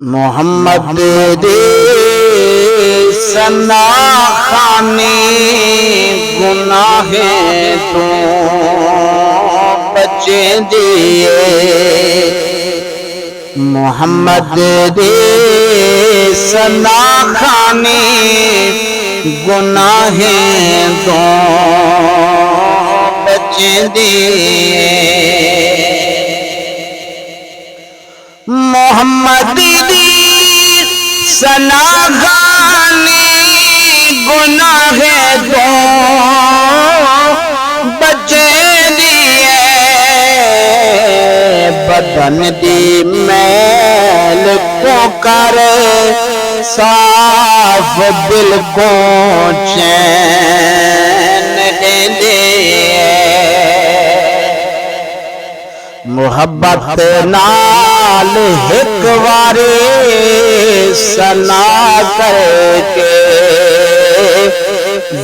محمد دے سنا خانی گناہ تو بچے دیے محمد دے سنا خانی گناہ تو بچے دیے محمد دی سنا خانی گناہ تو بچے دیے بدن دی میل کو کر صاف دل کو چین دے محبت نال ایک واری سنا کر کے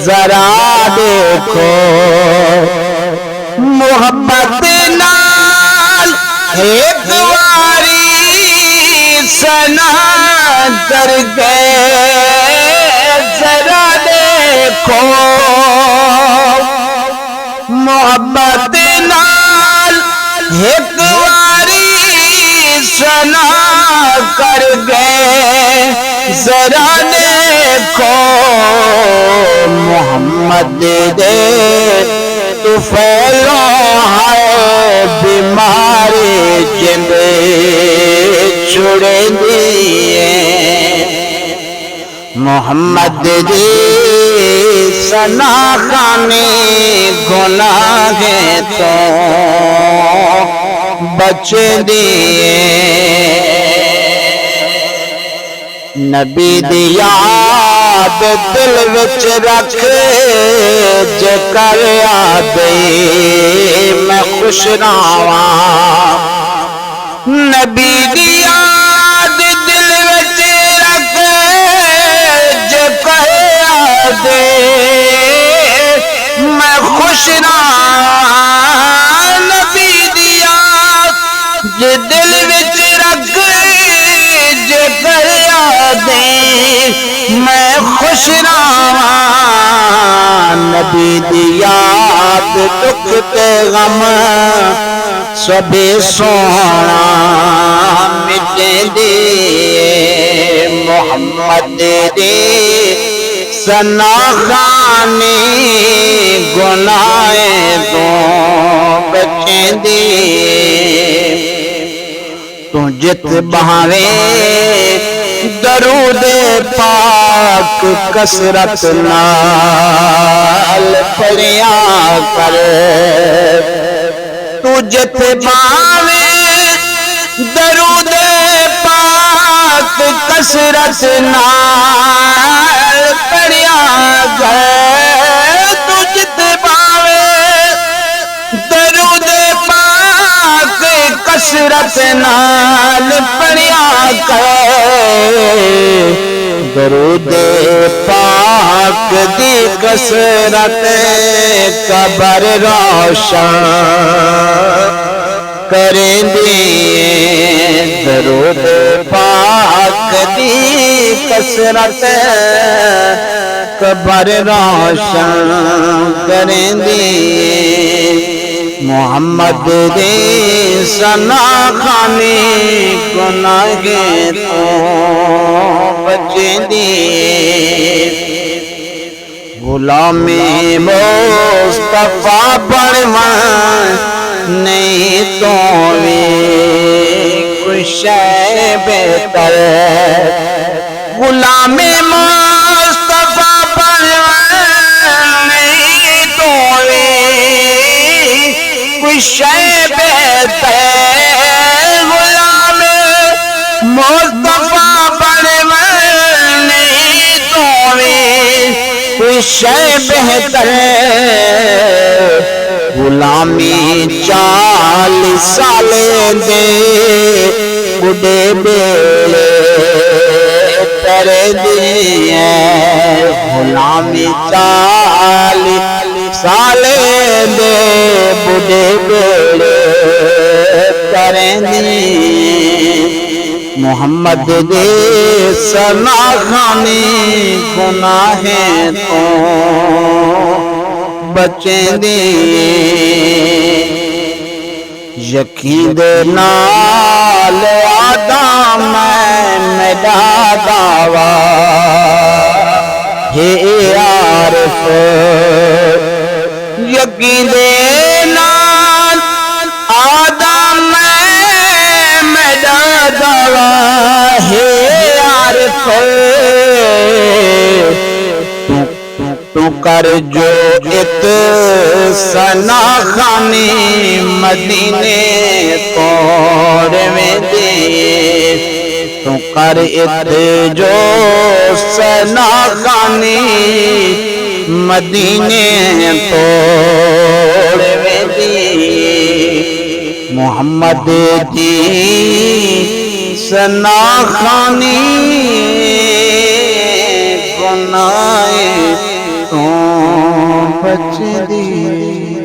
ذرا دیکھو محبت نال ایک واری سنا کر کے ذرا دیکھو محبت نال ایک واری سنا کر گئے ذرا دیکھو محمد دے طفیلوں ہے بیماری جن چھڑ دیے محمد دے سنا خانی گناہ تو بچے دیے نبی دی یاد دل وچ رکھ جے کر آدے میں خوش رہواں نبی دی یاد دل وچ رکھ جے کر آدے میں خوش رہواں نبی دی یاد جے دل وچ رکھ جے کر آدے میں خوش رہواں نبی دی یاد دکھ تے غم سبھی سونا مٹے دیے محمد دی سنا خانی گناہ تو بچے دیے تو جت بہاوے درود پاک کثرت نال پڑھیا کر تو جت بہاوے درود پاک کثرت نال پڑھیا کر تو جت بہاوے درود پاک کثرت نال پڑھیا کر درود پاک دی کثرت قبر روشن کریں دیے درود پاک دی کثرت قبر روشن کریں دیے محمد دے سنا خانی گناہ تو بچے دیے غلام مصطفیٰ بڑھوان نہیں تو کوئی شے بہتر غلام مصطفیٰ بڑھوان نہیں تو کوئی شے بہتر غلام مصطفیٰ بڑھوان نہیں تو کوئی شے بہتر غلامی 40 سال دے بڑھے بیڑے تر دیے غلامی 40 سال دے بڑھے بیڑے تر دیے محمد دے سنا خانی گناہیں تو بچیں دے یقین دے نال آدم میرا دعویٰ ہے عارف یقین دے نال آدم میرا دعویٰ ہے عارف تو کر جو سنا خانی مدینے کوڑ میں دے تو کر جو سنا خانی مدینے کوڑ میں دے محمد دی سنا خانی گناہیں تو بچ دی